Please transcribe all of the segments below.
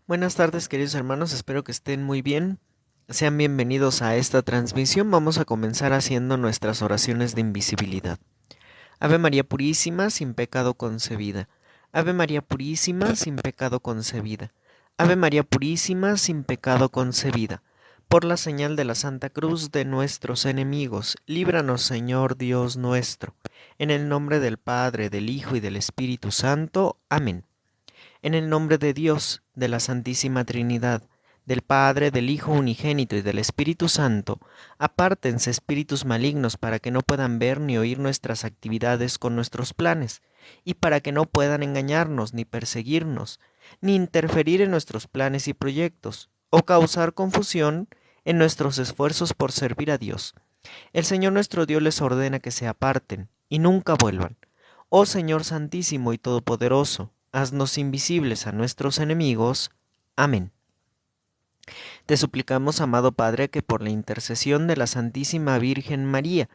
Buenas tardes, queridos hermanos, espero que estén muy bien. Sean bienvenidos a esta transmisión. Vamos a comenzar haciendo nuestras oraciones de invisibilidad. Ave María Purísima, sin pecado concebida. Ave María Purísima, sin pecado concebida. Ave María Purísima, sin pecado concebida. Por la señal de la Santa Cruz de nuestros enemigos, líbranos, Señor Dios nuestro. En el nombre del Padre, del Hijo y del Espíritu Santo. Amén. En el nombre de Dios, de la Santísima Trinidad, del Padre, del Hijo unigénito y del Espíritu Santo, apártense espíritus malignos para que no puedan ver ni oír nuestras actividades con nuestros planes, y para que no puedan engañarnos ni perseguirnos, ni interferir en nuestros planes y proyectos, o causar confusión en nuestros esfuerzos por servir a Dios. El Señor nuestro Dios les ordena que se aparten y nunca vuelvan. Oh Señor Santísimo y Todopoderoso, haznos invisibles a nuestros enemigos. Amén. Te suplicamos, amado Padre, que por la intercesión de la Santísima Virgen María,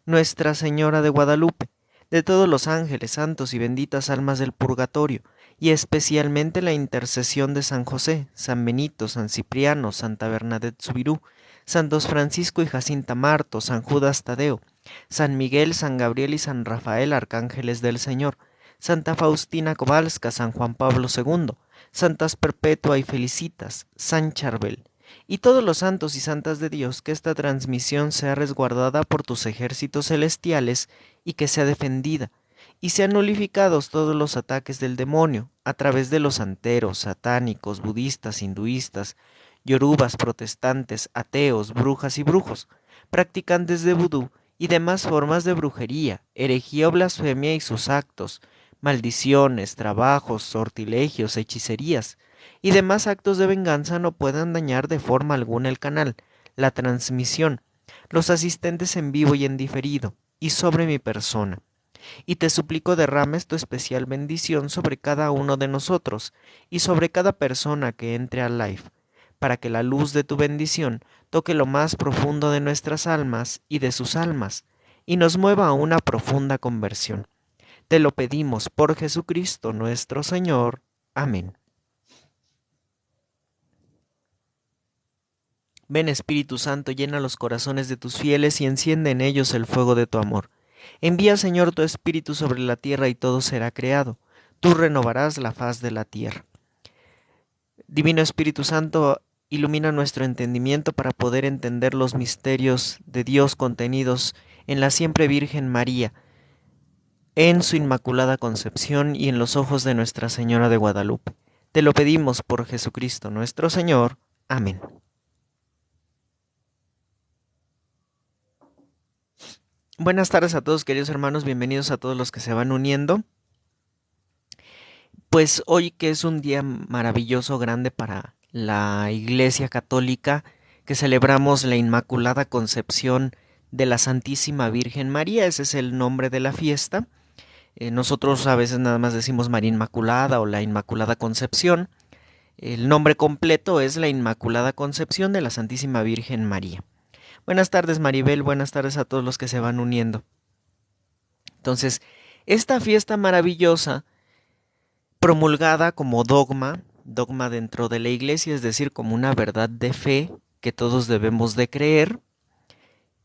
Nuestra Señora de Guadalupe, de todos los ángeles, santos y benditas almas del purgatorio, y especialmente la intercesión de San José, San Benito, San Cipriano, Santa Bernadette Subirú, Santos Francisco y Jacinta Marto, San Judas Tadeo, San Miguel, San Gabriel y San Rafael, arcángeles del Señor, Santa Faustina Kowalska, San Juan Pablo II, Santas Perpetua y Felicitas, San Charbel, y todos los santos y santas de Dios, que esta transmisión sea resguardada por tus ejércitos celestiales y que sea defendida, y sean nulificados todos los ataques del demonio a través de los santeros, satánicos, budistas, hinduistas, yorubas, protestantes, ateos, brujas y brujos, practicantes de vudú y demás formas de brujería, herejía o blasfemia y sus actos, maldiciones, trabajos, sortilegios, hechicerías y demás actos de venganza no puedan dañar de forma alguna el canal, la transmisión, los asistentes en vivo y en diferido, y sobre mi persona. Y te suplico derrames tu especial bendición sobre cada uno de nosotros y sobre cada persona que entre al live, para que la luz de tu bendición toque lo más profundo de nuestras almas y de sus almas, y nos mueva a una profunda conversión. Te lo pedimos por Jesucristo nuestro Señor. Amén. Ven Espíritu Santo, llena los corazones de tus fieles y enciende en ellos el fuego de tu amor. Envía, Señor, tu Espíritu sobre la tierra y todo será creado. Tú renovarás la faz de la tierra. Divino Espíritu Santo, ilumina nuestro entendimiento para poder entender los misterios de Dios contenidos en la siempre Virgen María, en su Inmaculada Concepción y en los ojos de Nuestra Señora de Guadalupe. Te lo pedimos por Jesucristo nuestro Señor. Amén. Buenas tardes a todos, queridos hermanos, bienvenidos a todos los que se van uniendo. Pues hoy, que es un día maravilloso, grande para la Iglesia Católica, que celebramos la Inmaculada Concepción de la Santísima Virgen María, ese es el nombre de la fiesta. Nosotros a veces nada más decimos María Inmaculada o la Inmaculada Concepción. El nombre completo es la Inmaculada Concepción de la Santísima Virgen María. Buenas tardes, Maribel, buenas tardes a todos los que se van uniendo. Entonces, esta fiesta maravillosa, promulgada como dogma dentro de la Iglesia, es decir, como una verdad de fe que todos debemos de creer,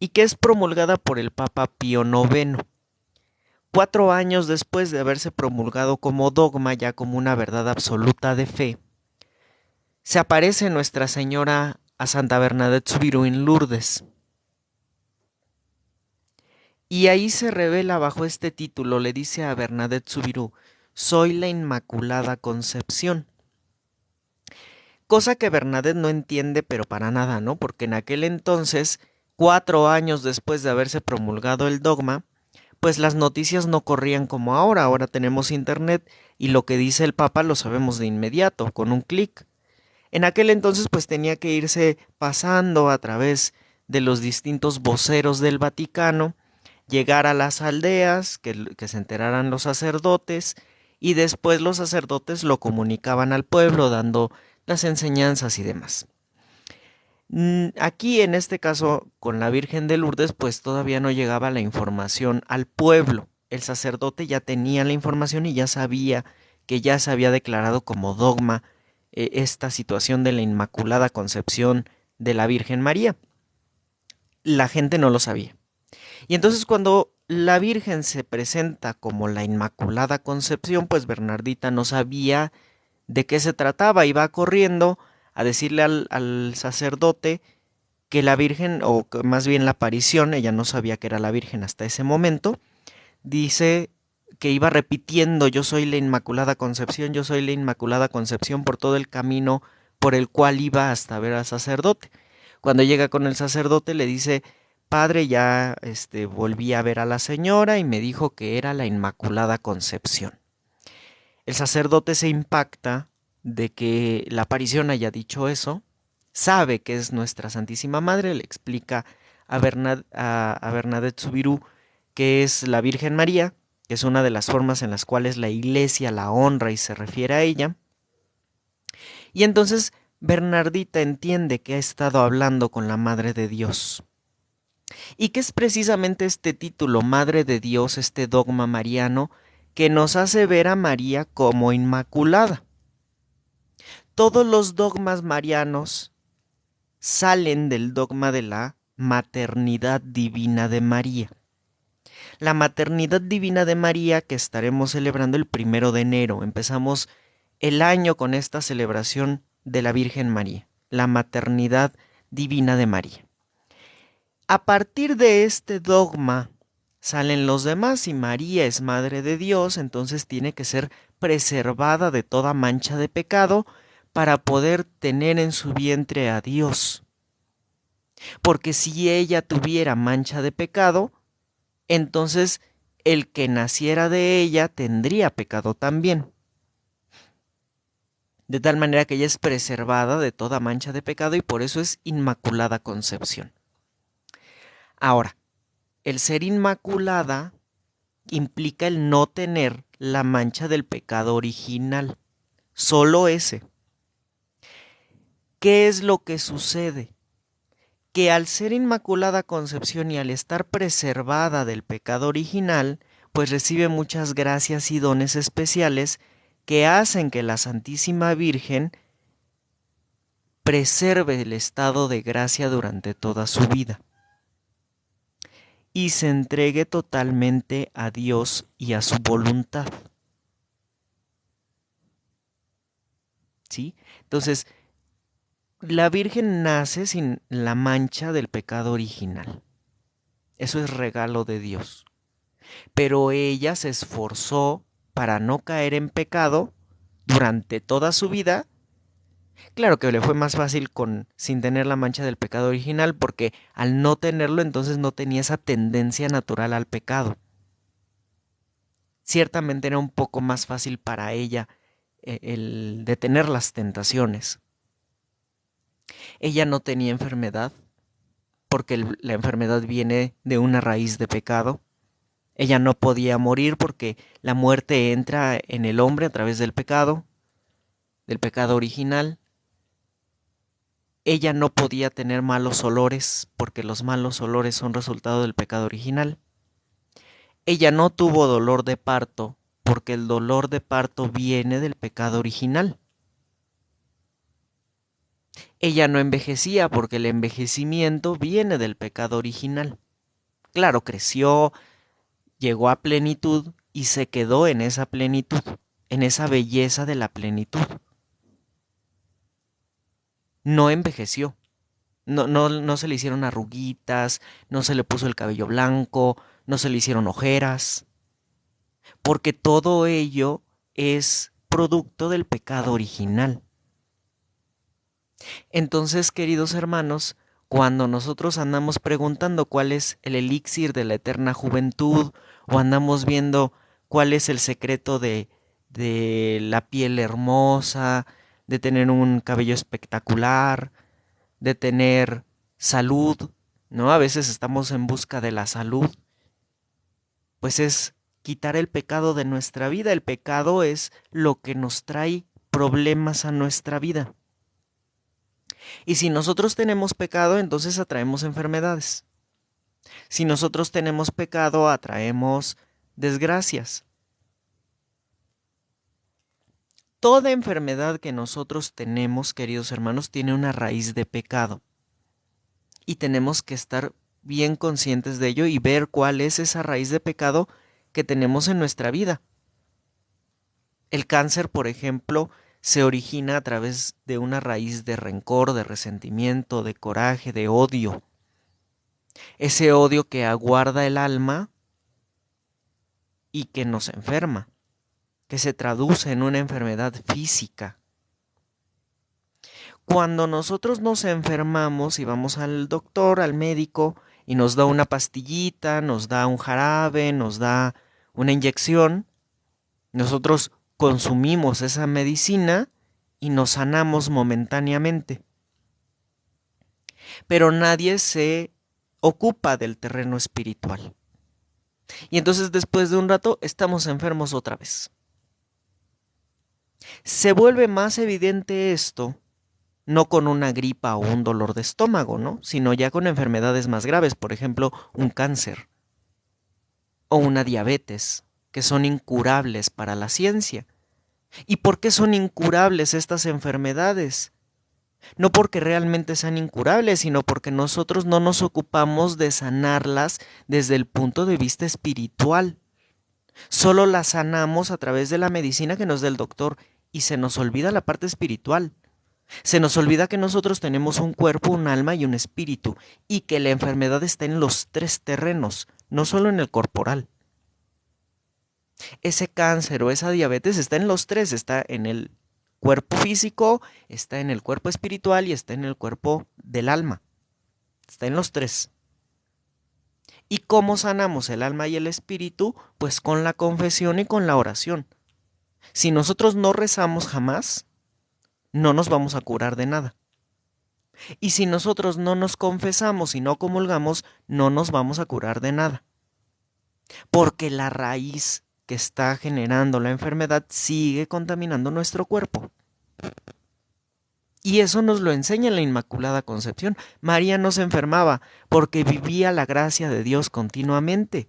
y que es promulgada por el Papa Pío IX. 4 años después de haberse promulgado como dogma, ya como una verdad absoluta de fe, se aparece Nuestra Señora a Santa Bernadette Subirú en Lourdes. Y ahí se revela bajo este título, le dice a Bernadette Subirú: soy la Inmaculada Concepción. Cosa que Bernadette no entiende, pero para nada, ¿no? Porque en aquel entonces, 4 años después de haberse promulgado el dogma, pues las noticias no corrían como ahora. Ahora tenemos internet y lo que dice el Papa lo sabemos de inmediato, con un clic. En aquel entonces pues tenía que irse pasando a través de los distintos voceros del Vaticano, llegar a las aldeas, que se enteraran los sacerdotes, y después los sacerdotes lo comunicaban al pueblo dando las enseñanzas y demás. Aquí en este caso con la Virgen de Lourdes pues todavía no llegaba la información al pueblo. El sacerdote ya tenía la información y ya sabía que ya se había declarado como dogma esta situación de la Inmaculada Concepción de la Virgen María. La gente no lo sabía. Y entonces cuando la Virgen se presenta como la Inmaculada Concepción, pues Bernardita no sabía de qué se trataba, iba corriendo a decirle al sacerdote que la Virgen, o que más bien la aparición, ella no sabía que era la Virgen hasta ese momento, dice que iba repitiendo: yo soy la Inmaculada Concepción, yo soy la Inmaculada Concepción, por todo el camino por el cual iba hasta ver al sacerdote. Cuando llega con el sacerdote le dice: padre, ya volví a ver a la señora y me dijo que era la Inmaculada Concepción. El sacerdote se impacta de que la aparición haya dicho eso, sabe que es nuestra Santísima Madre, le explica a Bernadette Soubirous que es la Virgen María, que es una de las formas en las cuales la Iglesia la honra y se refiere a ella. Y entonces Bernardita entiende que ha estado hablando con la Madre de Dios. Y que es precisamente este título, Madre de Dios, este dogma mariano, que nos hace ver a María como inmaculada. Todos los dogmas marianos salen del dogma de la maternidad divina de María. La maternidad divina de María que estaremos celebrando el 1 de enero. Empezamos el año con esta celebración de la Virgen María, la maternidad divina de María. A partir de este dogma salen los demás. Si María es Madre de Dios, entonces tiene que ser preservada de toda mancha de pecado para poder tener en su vientre a Dios. Porque si ella tuviera mancha de pecado, entonces el que naciera de ella tendría pecado también. De tal manera que ella es preservada de toda mancha de pecado y por eso es Inmaculada Concepción. Ahora, el ser inmaculada implica el no tener la mancha del pecado original, solo ese. ¿Qué es lo que sucede? Que al ser Inmaculada Concepción y al estar preservada del pecado original, pues recibe muchas gracias y dones especiales que hacen que la Santísima Virgen preserve el estado de gracia durante toda su vida y se entregue totalmente a Dios y a su voluntad. ¿Sí? Entonces, la Virgen nace sin la mancha del pecado original. Eso es regalo de Dios. Pero ella se esforzó para no caer en pecado durante toda su vida. Claro que le fue más fácil sin tener la mancha del pecado original, porque al no tenerlo entonces no tenía esa tendencia natural al pecado. Ciertamente era un poco más fácil para ella el detener las tentaciones. Ella no tenía enfermedad, porque la enfermedad viene de una raíz de pecado. Ella no podía morir porque la muerte entra en el hombre a través del pecado original. Ella no podía tener malos olores porque los malos olores son resultado del pecado original. Ella no tuvo dolor de parto porque el dolor de parto viene del pecado original. Ella no envejecía porque el envejecimiento viene del pecado original. Claro, creció, llegó a plenitud y se quedó en esa plenitud, en esa belleza de la plenitud. No envejeció. No se le hicieron arruguitas, no se le puso el cabello blanco, no se le hicieron ojeras, porque todo ello es producto del pecado original. Entonces, queridos hermanos, cuando nosotros andamos preguntando cuál es el elixir de la eterna juventud, o andamos viendo cuál es el secreto de la piel hermosa, de tener un cabello espectacular, de tener salud, ¿no? A veces estamos en busca de la salud, pues es quitar el pecado de nuestra vida. El pecado es lo que nos trae problemas a nuestra vida. Y si nosotros tenemos pecado, entonces atraemos enfermedades. Si nosotros tenemos pecado, atraemos desgracias. Toda enfermedad que nosotros tenemos, queridos hermanos, tiene una raíz de pecado. Y tenemos que estar bien conscientes de ello y ver cuál es esa raíz de pecado que tenemos en nuestra vida. El cáncer, por ejemplo, se origina a través de una raíz de rencor, de resentimiento, de coraje, de odio. Ese odio que aguarda el alma y que nos enferma, que se traduce en una enfermedad física. Cuando nosotros nos enfermamos y vamos al doctor, al médico, y nos da una pastillita, nos da un jarabe, nos da una inyección, nosotros consumimos esa medicina y nos sanamos momentáneamente. Pero nadie se ocupa del terreno espiritual. Y entonces después de un rato estamos enfermos otra vez. Se vuelve más evidente esto no con una gripa o un dolor de estómago, ¿no? Sino ya con enfermedades más graves, por ejemplo, un cáncer o una diabetes, que son incurables para la ciencia. ¿Y por qué son incurables estas enfermedades? No porque realmente sean incurables, sino porque nosotros no nos ocupamos de sanarlas desde el punto de vista espiritual. Solo las sanamos a través de la medicina que nos da el doctor y se nos olvida la parte espiritual. Se nos olvida que nosotros tenemos un cuerpo, un alma y un espíritu, y que la enfermedad está en los tres terrenos, no solo en el corporal. Ese cáncer o esa diabetes está en los tres, está en el cuerpo físico, está en el cuerpo espiritual y está en el cuerpo del alma. Está en los tres. ¿Y cómo sanamos el alma y el espíritu? Pues con la confesión y con la oración. Si nosotros no rezamos jamás, no nos vamos a curar de nada. Y si nosotros no nos confesamos y no comulgamos, no nos vamos a curar de nada. Porque la raíz que está generando la enfermedad sigue contaminando nuestro cuerpo. Y eso nos lo enseña la Inmaculada Concepción. María no se enfermaba porque vivía la gracia de Dios continuamente,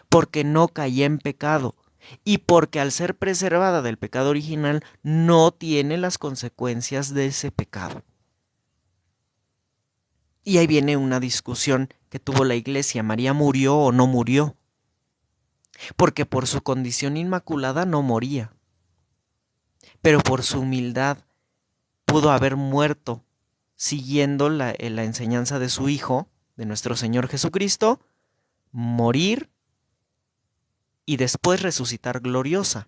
porque no caía en pecado y porque al ser preservada del pecado original no tiene las consecuencias de ese pecado. Y ahí viene una discusión que tuvo la Iglesia. ¿María murió o no murió? Porque por su condición inmaculada no moría, pero por su humildad pudo haber muerto siguiendo la enseñanza de su Hijo, de nuestro Señor Jesucristo, morir y después resucitar gloriosa.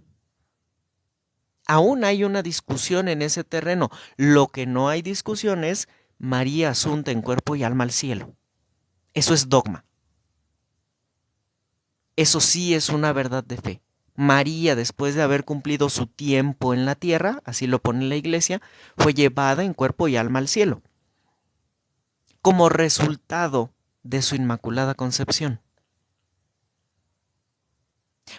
Aún hay una discusión en ese terreno. Lo que no hay discusión es María asunta en cuerpo y alma al cielo. Eso es dogma. Eso sí es una verdad de fe. María, después de haber cumplido su tiempo en la tierra, así lo pone la Iglesia, fue llevada en cuerpo y alma al cielo, como resultado de su Inmaculada Concepción.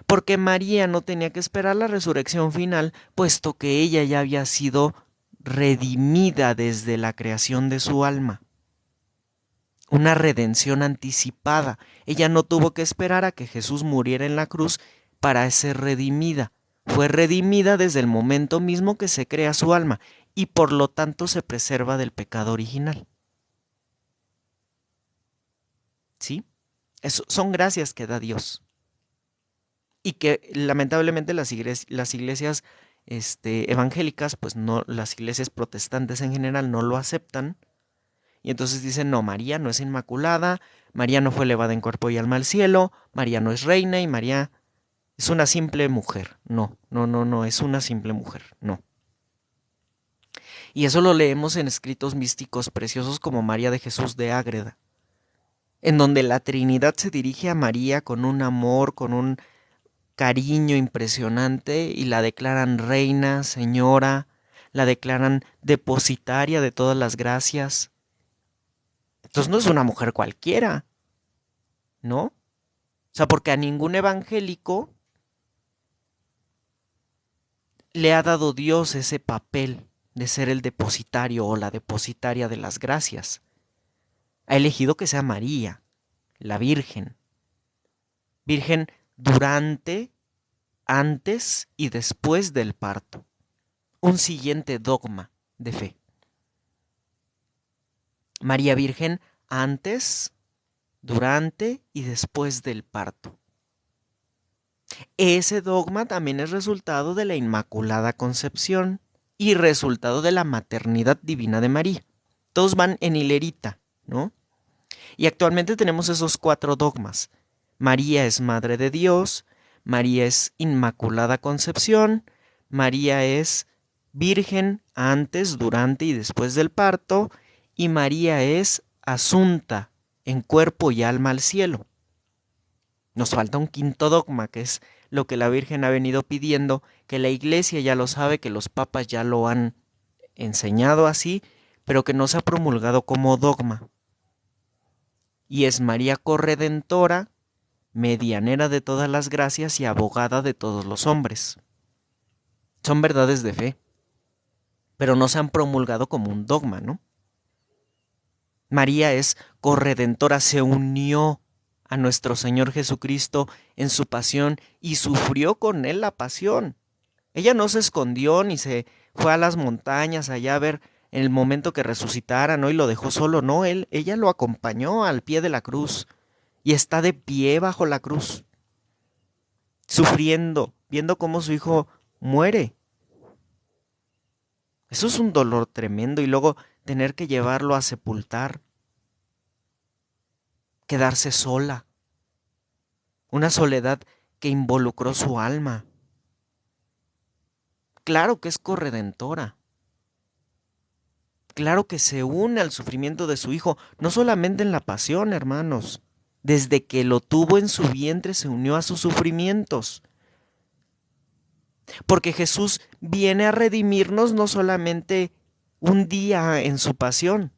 Porque María no tenía que esperar la resurrección final, puesto que ella ya había sido redimida desde la creación de su alma. Una redención anticipada. Ella no tuvo que esperar a que Jesús muriera en la cruz para ser redimida. Fue redimida desde el momento mismo que se crea su alma y por lo tanto se preserva del pecado original. ¿Sí? Eso son gracias que da Dios. Y que lamentablemente las iglesias evangélicas, pues no, las iglesias protestantes en general no lo aceptan. Y entonces dicen, no, María no es inmaculada, María no fue elevada en cuerpo y alma al cielo, María no es reina y María es una simple mujer. No, no, es una simple mujer, no. Y eso lo leemos en escritos místicos preciosos como María de Jesús de Ágreda, en donde la Trinidad se dirige a María con un amor, con un cariño impresionante y la declaran reina, señora, la declaran depositaria de todas las gracias. Entonces no es una mujer cualquiera, ¿no? O sea, porque a ningún evangélico le ha dado Dios ese papel de ser el depositario o la depositaria de las gracias. Ha elegido que sea María, la Virgen. Virgen durante, antes y después del parto. un siguiente dogma de fe. María Virgen antes, durante y después del parto. Ese dogma también es resultado de la Inmaculada Concepción y resultado de la maternidad divina de María. Todos van en hilerita, ¿no? Y actualmente tenemos esos 4 dogmas. María es Madre de Dios, María es Inmaculada Concepción, María es Virgen antes, durante y después del parto, y María es asunta en cuerpo y alma al cielo. Nos falta un 5.º dogma, que es lo que la Virgen ha venido pidiendo, que la Iglesia ya lo sabe, que los papas ya lo han enseñado así, pero que no se ha promulgado como dogma. Y es María corredentora, medianera de todas las gracias y abogada de todos los hombres. Son verdades de fe, pero no se han promulgado como un dogma, ¿no? María es corredentora, se unió a nuestro Señor Jesucristo en su pasión y sufrió con él la pasión. Ella no se escondió ni se fue a las montañas allá a ver en el momento que resucitara, ¿no? Y lo dejó solo, no, ella lo acompañó al pie de la cruz y está de pie bajo la cruz, sufriendo, viendo cómo su hijo muere. Eso es un dolor tremendo y luego tener que llevarlo a sepultar, quedarse sola, una soledad que involucró su alma. Claro que es corredentora. Claro que se une al sufrimiento de su hijo, no solamente en la pasión, hermanos. Desde que lo tuvo en su vientre se unió a sus sufrimientos. Porque Jesús viene a redimirnos no solamente un día en su pasión,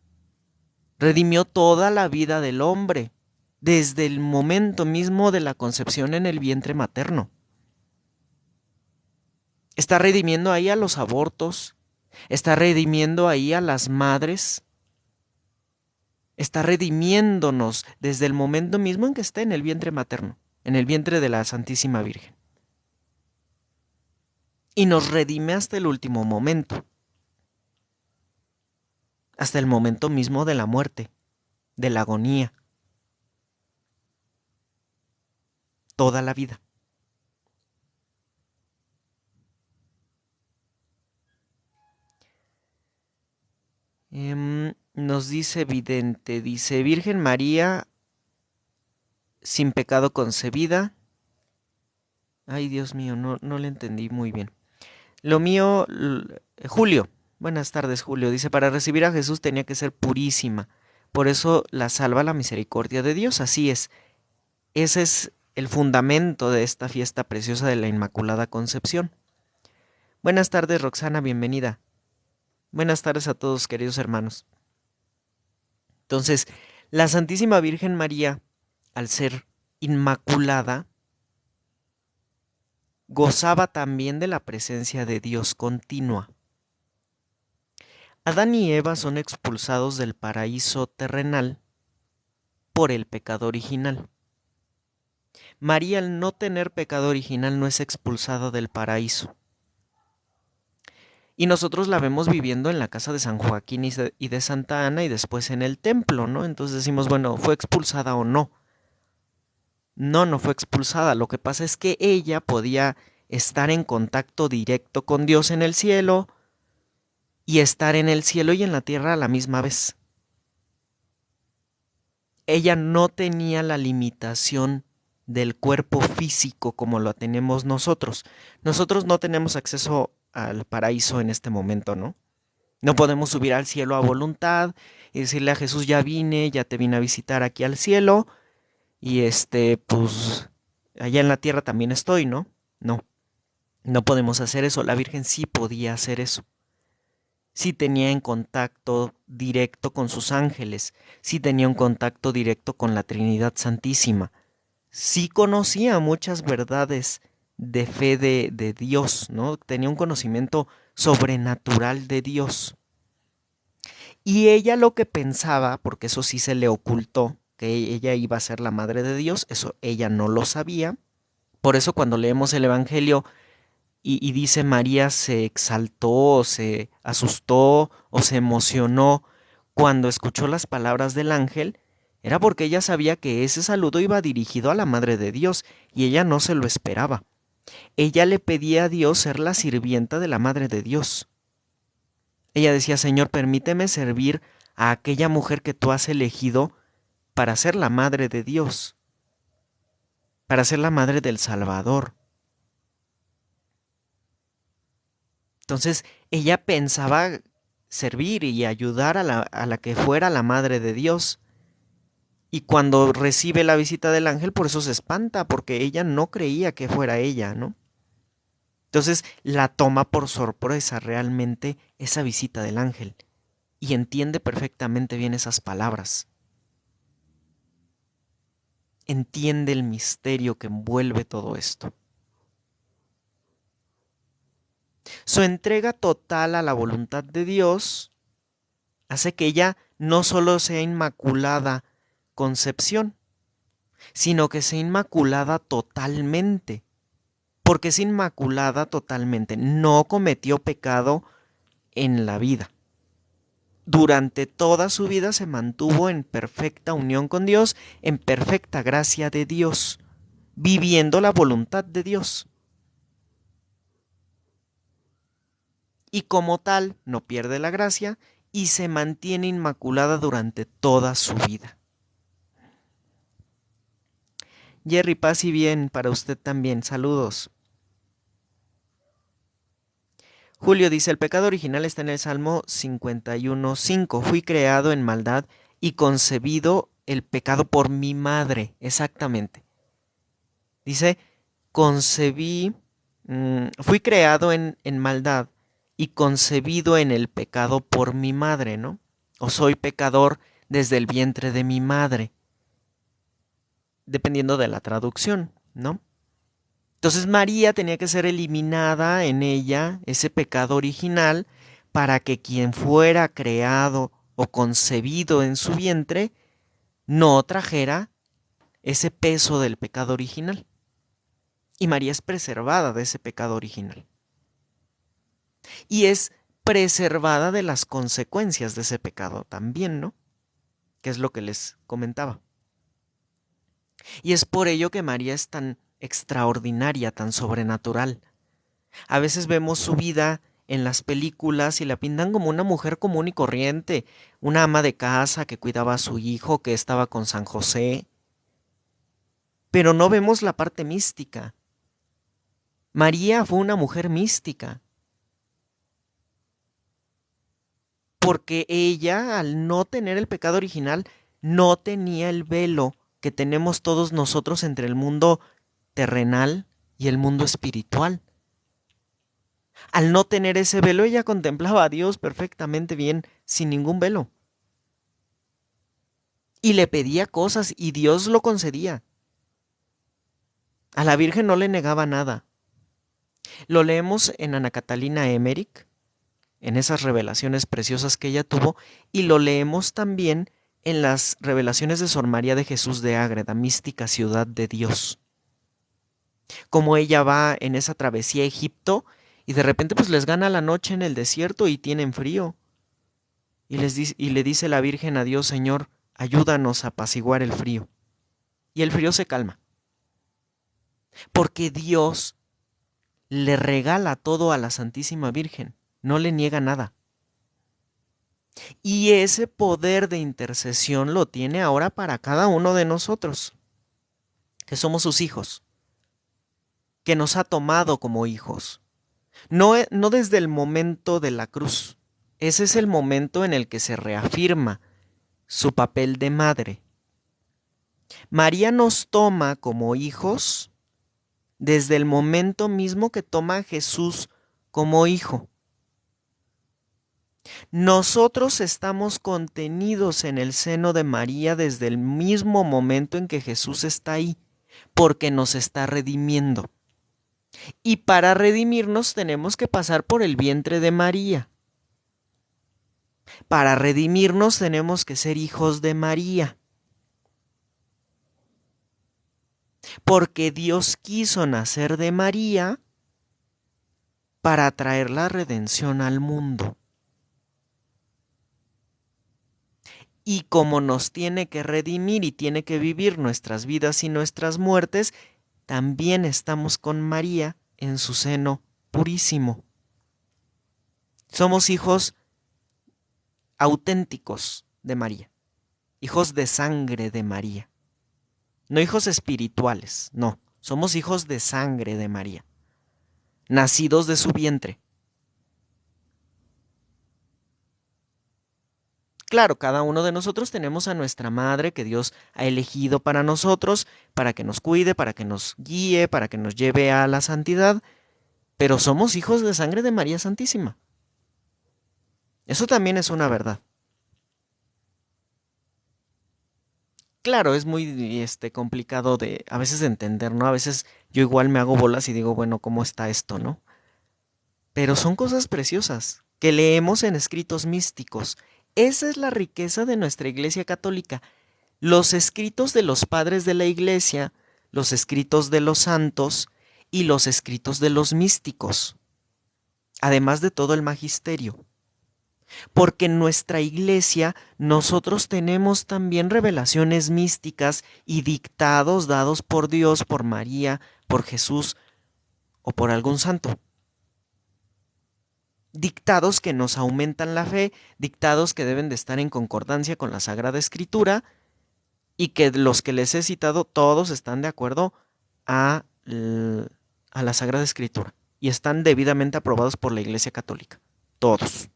redimió toda la vida del hombre, desde el momento mismo de la concepción en el vientre materno. Está redimiendo ahí a los abortos, está redimiendo ahí a las madres, está redimiéndonos desde el momento mismo en que está en el vientre materno, en el vientre de la Santísima Virgen. Y nos redime hasta el último momento, hasta el momento mismo de la muerte, de la agonía, toda la vida. Nos dice vidente, dice Virgen María sin pecado concebida. Ay, Dios mío, no le entendí muy bien. Lo mío, Julio, buenas tardes Julio, dice, para recibir a Jesús tenía que ser purísima, por eso la salva la misericordia de Dios, así es. Ese es el fundamento de esta fiesta preciosa de la Inmaculada Concepción. Buenas tardes Roxana, bienvenida. Buenas tardes a todos, queridos hermanos. Entonces, la Santísima Virgen María, al ser inmaculada, gozaba también de la presencia de Dios continua. Adán y Eva son expulsados del paraíso terrenal por el pecado original. María, al no tener pecado original, no es expulsada del paraíso. Y nosotros la vemos viviendo en la casa de San Joaquín y de Santa Ana y después en el templo, ¿no? Entonces decimos, bueno, ¿fue expulsada o no? No fue expulsada. Lo que pasa es que ella podía estar en contacto directo con Dios en el cielo y estar en el cielo y en la tierra a la misma vez. Ella no tenía la limitación del cuerpo físico como lo tenemos nosotros. Nosotros no tenemos acceso al paraíso en este momento, ¿no? No podemos subir al cielo a voluntad y decirle a Jesús, ya vine, ya te vine a visitar aquí al cielo y pues allá en la tierra también estoy, ¿no? No podemos hacer eso. La Virgen sí podía hacer eso. Sí tenía en contacto directo con sus ángeles, sí tenía un contacto directo con la Trinidad Santísima, sí conocía muchas verdades de fe de Dios, ¿no? Tenía un conocimiento sobrenatural de Dios. Y ella lo que pensaba, porque eso sí se le ocultó, que ella iba a ser la madre de Dios, eso ella no lo sabía. Por eso cuando leemos el Evangelio y dice María se exaltó o se asustó o se emocionó cuando escuchó las palabras del ángel, era porque ella sabía que ese saludo iba dirigido a la Madre de Dios y ella no se lo esperaba. Ella le pedía a Dios ser la sirvienta de la Madre de Dios. Ella decía, Señor, permíteme servir a aquella mujer que tú has elegido para ser la Madre de Dios, para ser la Madre del Salvador. Entonces ella pensaba servir y ayudar a la que fuera la Madre de Dios. Y cuando recibe la visita del ángel, por eso se espanta, porque ella no creía que fuera ella, ¿no? Entonces la toma por sorpresa realmente esa visita del ángel y entiende perfectamente bien esas palabras. Entiende el misterio que envuelve todo esto. Su entrega total a la voluntad de Dios hace que ella no solo sea inmaculada concepción, sino que sea inmaculada totalmente. Porque es inmaculada totalmente. No cometió pecado en la vida. Durante toda su vida se mantuvo en perfecta unión con Dios, en perfecta gracia de Dios, viviendo la voluntad de Dios. Y como tal, no pierde la gracia y se mantiene inmaculada durante toda su vida. Jerry, paz y bien para usted también. Saludos. Julio dice, el pecado original está en el Salmo 51:5. Fui creado en maldad y concebido el pecado por mi madre. Exactamente. Dice, fui creado en maldad y concebido en el pecado por mi madre, ¿no? O soy pecador desde el vientre de mi madre, dependiendo de la traducción, ¿no? Entonces María tenía que ser eliminada en ella, ese pecado original, para que quien fuera creado o concebido en su vientre no trajera ese peso del pecado original. Y María es preservada de ese pecado original. Y es preservada de las consecuencias de ese pecado también, ¿no? Que es lo que les comentaba. Y es por ello que María es tan extraordinaria, tan sobrenatural. A veces vemos su vida en las películas y la pintan como una mujer común y corriente, una ama de casa que cuidaba a su hijo, que estaba con San José. Pero no vemos la parte mística. María fue una mujer mística, porque ella, al no tener el pecado original, no tenía el velo que tenemos todos nosotros entre el mundo terrenal y el mundo espiritual. Al no tener ese velo, ella contemplaba a Dios perfectamente bien, sin ningún velo. Y le pedía cosas y Dios lo concedía. A la Virgen no le negaba nada. Lo leemos en Ana Catalina Emmerich, en esas revelaciones preciosas que ella tuvo, y lo leemos también en las revelaciones de Sor María de Jesús de Ágreda, mística ciudad de Dios. Como ella va en esa travesía a Egipto y de repente pues les gana la noche en el desierto y tienen frío. Y le dice la Virgen a Dios, Señor, ayúdanos a apaciguar el frío. Y el frío se calma. Porque Dios le regala todo a la Santísima Virgen, no le niega nada. Y ese poder de intercesión lo tiene ahora para cada uno de nosotros, que somos sus hijos, que nos ha tomado como hijos. No desde el momento de la cruz, ese es el momento en el que se reafirma su papel de madre. María nos toma como hijos desde el momento mismo que toma a Jesús como hijo. Nosotros estamos contenidos en el seno de María desde el mismo momento en que Jesús está ahí, porque nos está redimiendo. Y para redimirnos tenemos que pasar por el vientre de María. Para redimirnos tenemos que ser hijos de María. Porque Dios quiso nacer de María para traer la redención al mundo. Y como nos tiene que redimir y tiene que vivir nuestras vidas y nuestras muertes, también estamos con María en su seno purísimo. Somos hijos auténticos de María, hijos de sangre de María. No hijos espirituales, no, somos hijos de sangre de María, nacidos de su vientre. Claro, cada uno de nosotros tenemos a nuestra madre que Dios ha elegido para nosotros, para que nos cuide, para que nos guíe, para que nos lleve a la santidad, pero somos hijos de sangre de María Santísima. Eso también es una verdad. Claro, es muy complicado de a veces de entender, ¿no? A veces yo igual me hago bolas y digo, bueno, ¿cómo está esto, no? Pero son cosas preciosas que leemos en escritos místicos. Esa es la riqueza de nuestra Iglesia Católica. Los escritos de los padres de la Iglesia, los escritos de los santos y los escritos de los místicos, además de todo el magisterio. Porque en nuestra Iglesia nosotros tenemos también revelaciones místicas y dictados dados por Dios, por María, por Jesús o por algún santo. Dictados que nos aumentan la fe, dictados que deben de estar en concordancia con la Sagrada Escritura y que los que les he citado todos están de acuerdo a, a la Sagrada Escritura y están debidamente aprobados por la Iglesia Católica. Todos.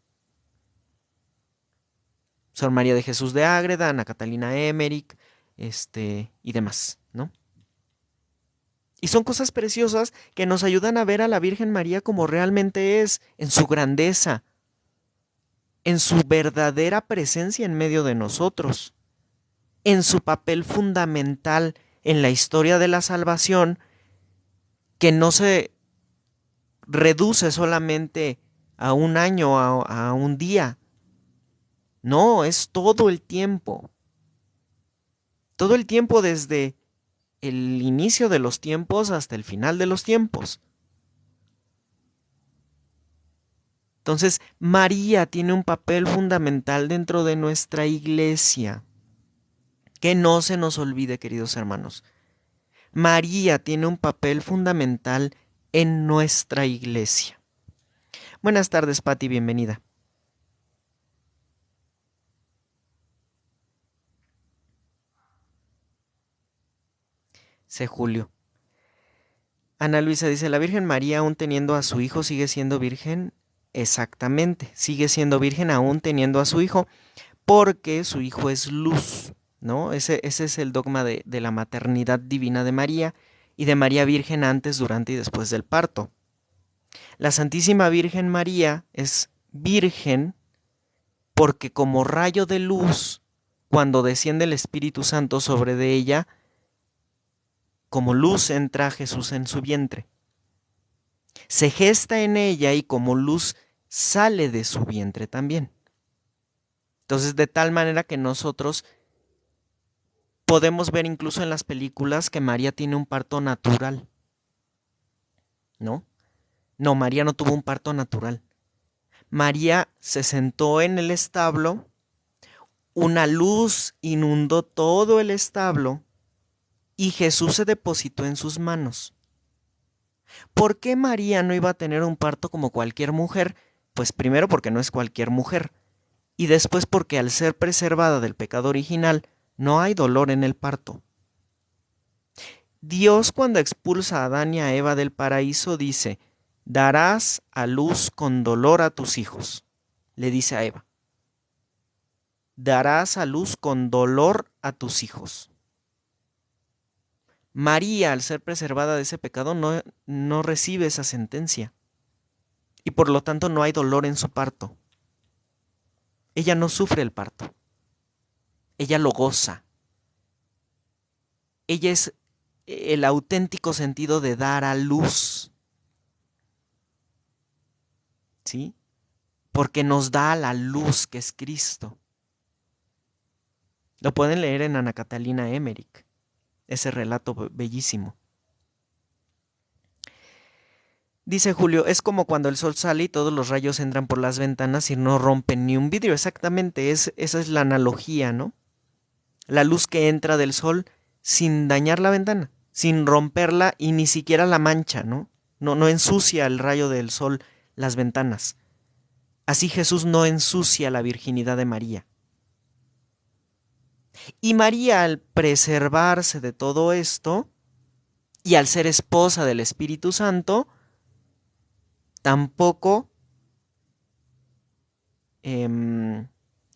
Sor María de Jesús de Ágreda, Ana Catalina Emmerich, y demás, ¿no? Y son cosas preciosas que nos ayudan a ver a la Virgen María como realmente es, en su grandeza, en su verdadera presencia en medio de nosotros, en su papel fundamental en la historia de la salvación, que no se reduce solamente a un año, a un día. No, es todo el tiempo desde el inicio de los tiempos hasta el final de los tiempos. Entonces, María tiene un papel fundamental dentro de nuestra iglesia. Que no se nos olvide, queridos hermanos. María tiene un papel fundamental en nuestra iglesia. Buenas tardes, Patti, bienvenida. C. Julio. Ana Luisa dice, ¿la Virgen María aún teniendo a su hijo sigue siendo virgen? Exactamente, sigue siendo virgen aún teniendo a su hijo, porque su hijo es luz, ¿no? Ese es el dogma de la maternidad divina de María y de María Virgen antes, durante y después del parto. La Santísima Virgen María es virgen porque como rayo de luz, cuando desciende el Espíritu Santo sobre de ella, como luz entra Jesús en su vientre. Se gesta en ella y como luz sale de su vientre también. Entonces, de tal manera que nosotros podemos ver incluso en las películas que María tiene un parto natural. ¿No? No, María no tuvo un parto natural. María se sentó en el establo, una luz inundó todo el establo y Jesús se depositó en sus manos. ¿Por qué María no iba a tener un parto como cualquier mujer? Pues primero porque no es cualquier mujer y después porque al ser preservada del pecado original no hay dolor en el parto. Dios cuando expulsa a Adán y a Eva del paraíso dice, darás a luz con dolor a tus hijos, le dice a Eva. Darás a luz con dolor a tus hijos. María, al ser preservada de ese pecado, no recibe esa sentencia y por lo tanto no hay dolor en su parto. Ella no sufre el parto, ella lo goza. Ella es el auténtico sentido de dar a luz, ¿sí? Porque nos da la luz que es Cristo. Lo pueden leer en Ana Catalina Emmerich, ese relato bellísimo. Dice Julio, es como cuando el sol sale y todos los rayos entran por las ventanas y no rompen ni un vidrio. Exactamente, esa es la analogía, ¿no? La luz que entra del sol sin dañar la ventana, sin romperla y ni siquiera la mancha, ¿no? No ensucia el rayo del sol las ventanas. Así Jesús no ensucia la virginidad de María. Y María, al preservarse de todo esto y al ser esposa del Espíritu Santo, tampoco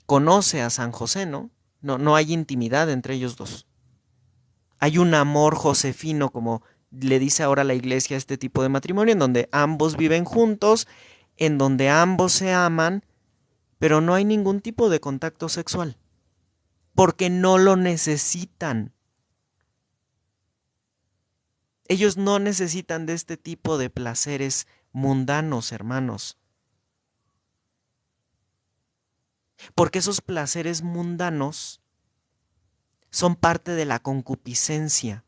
conoce a San José, ¿no? No hay intimidad entre ellos dos. Hay un amor josefino, como le dice ahora la iglesia a este tipo de matrimonio, en donde ambos viven juntos, en donde ambos se aman, pero no hay ningún tipo de contacto sexual, porque no lo necesitan. Ellos no necesitan de este tipo de placeres mundanos, hermanos, porque esos placeres mundanos son parte de la concupiscencia,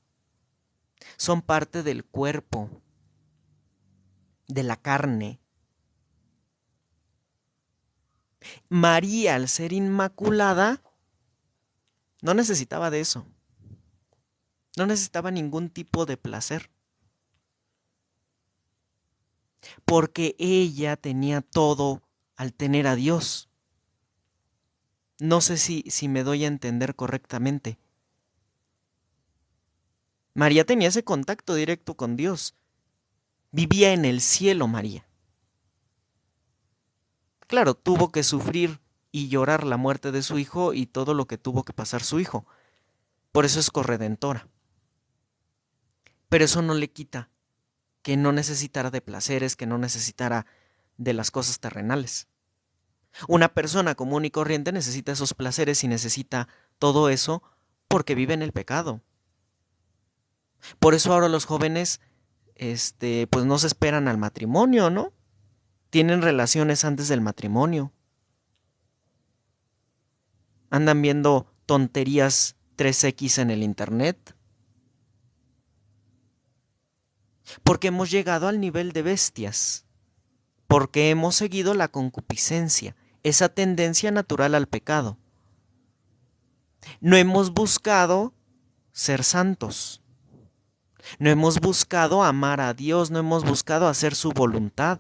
son parte del cuerpo, de la carne. María, al ser inmaculada, no necesitaba de eso. No necesitaba ningún tipo de placer. Porque ella tenía todo al tener a Dios. No sé si me doy a entender correctamente. María tenía ese contacto directo con Dios. Vivía en el cielo María. Claro, tuvo que sufrir y llorar la muerte de su hijo y todo lo que tuvo que pasar su hijo. Por eso es corredentora. Pero eso no le quita que no necesitara de placeres, que no necesitara de las cosas terrenales. Una persona común y corriente necesita esos placeres y necesita todo eso porque vive en el pecado. Por eso ahora los jóvenes, pues no se esperan al matrimonio, ¿no? Tienen relaciones antes del matrimonio. Andan viendo tonterías 3X en el internet. Porque hemos llegado al nivel de bestias. Porque hemos seguido la concupiscencia, esa tendencia natural al pecado. No hemos buscado ser santos. No hemos buscado amar a Dios, no hemos buscado hacer su voluntad.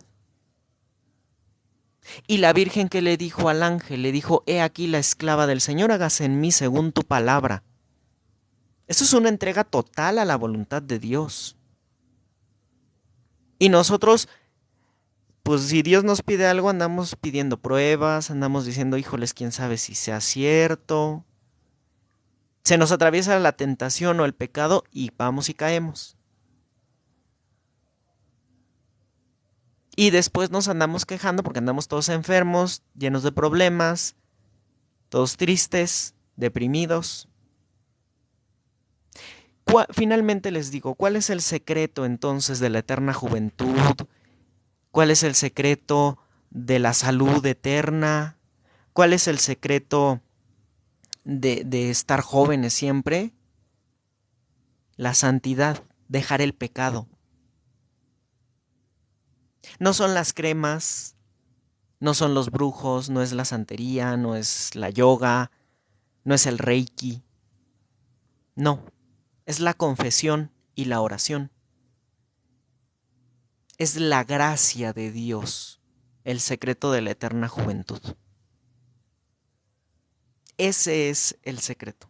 Y la Virgen que le dijo al ángel, le dijo, he aquí la esclava del Señor, hágase en mí según tu palabra. Eso es una entrega total a la voluntad de Dios. Y nosotros, pues si Dios nos pide algo, andamos pidiendo pruebas, andamos diciendo, híjoles, quién sabe si sea cierto. Se nos atraviesa la tentación o el pecado y vamos y caemos. Y después nos andamos quejando porque andamos todos enfermos, llenos de problemas, todos tristes, deprimidos. Finalmente les digo, ¿cuál es el secreto entonces de la eterna juventud? ¿Cuál es el secreto de la salud eterna? ¿Cuál es el secreto de estar jóvenes siempre? La santidad, dejar el pecado. No son las cremas, no son los brujos, no es la santería, no es la yoga, no es el reiki. No, es la confesión y la oración. Es la gracia de Dios, el secreto de la eterna juventud. Ese es el secreto.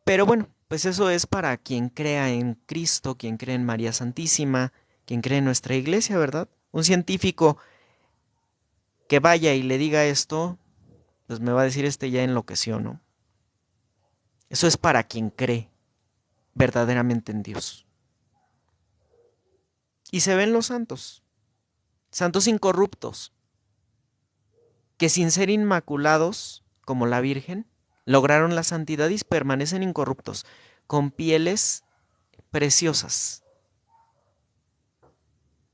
Pero bueno, pues eso es para quien crea en Cristo, quien cree en María Santísima, quien cree en nuestra iglesia, ¿verdad? Un científico que vaya y le diga esto, pues me va a decir ya enloqueció, ¿no? Eso es para quien cree verdaderamente en Dios. Y se ven los santos, santos incorruptos, que sin ser inmaculados, como la Virgen, lograron la santidad y permanecen incorruptos, con pieles preciosas,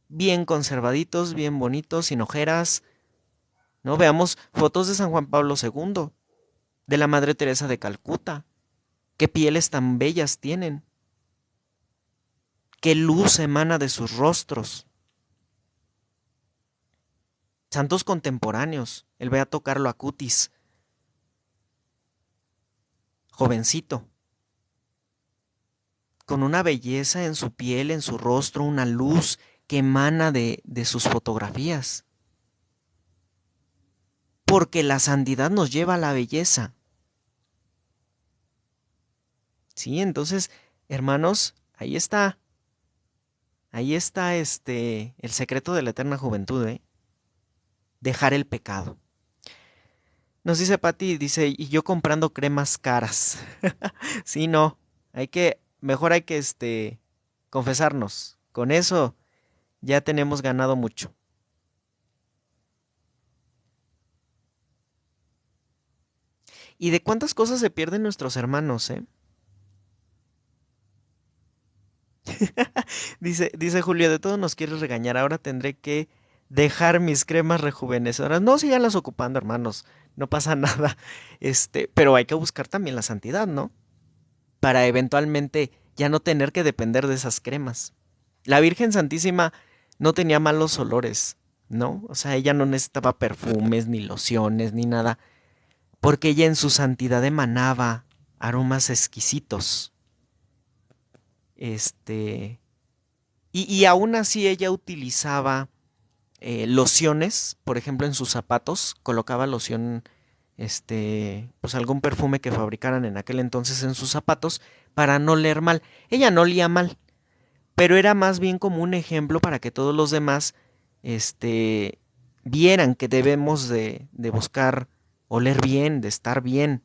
bien conservaditos, bien bonitos, sin ojeras. ¿No? Veamos fotos de San Juan Pablo II, de la Madre Teresa de Calcuta. Qué pieles tan bellas tienen. qué luz emana de sus rostros. Santos contemporáneos, el Beato Carlo Acutis, jovencito, con una belleza en su piel, en su rostro, una luz que emana de sus fotografías. Porque la santidad nos lleva a la belleza. Sí, entonces, hermanos, ahí está. Ahí está el secreto de la eterna juventud, ¿eh? Dejar el pecado. Nos dice Pati, dice, y yo comprando cremas caras. Sí, no. Mejor hay que confesarnos. Con eso ya tenemos ganado mucho. ¿Y de cuántas cosas se pierden nuestros hermanos, eh? Dice Julio, de todo nos quieres regañar. Ahora tendré que dejar mis cremas rejuvenecedoras. No, síganlas ocupando, hermanos. No pasa nada. Pero hay que buscar también la santidad, ¿no? Para eventualmente ya no tener que depender de esas cremas. La Virgen Santísima no tenía malos olores, ¿no? O sea, ella no necesitaba perfumes, ni lociones, ni nada, porque ella en su santidad emanaba aromas exquisitos. Este, y aún así ella utilizaba lociones, por ejemplo, en sus zapatos, colocaba loción, pues algún perfume que fabricaran en aquel entonces en sus zapatos para no oler mal. Ella no olía mal, pero era más bien como un ejemplo para que todos los demás, vieran que debemos de buscar oler bien, de estar bien,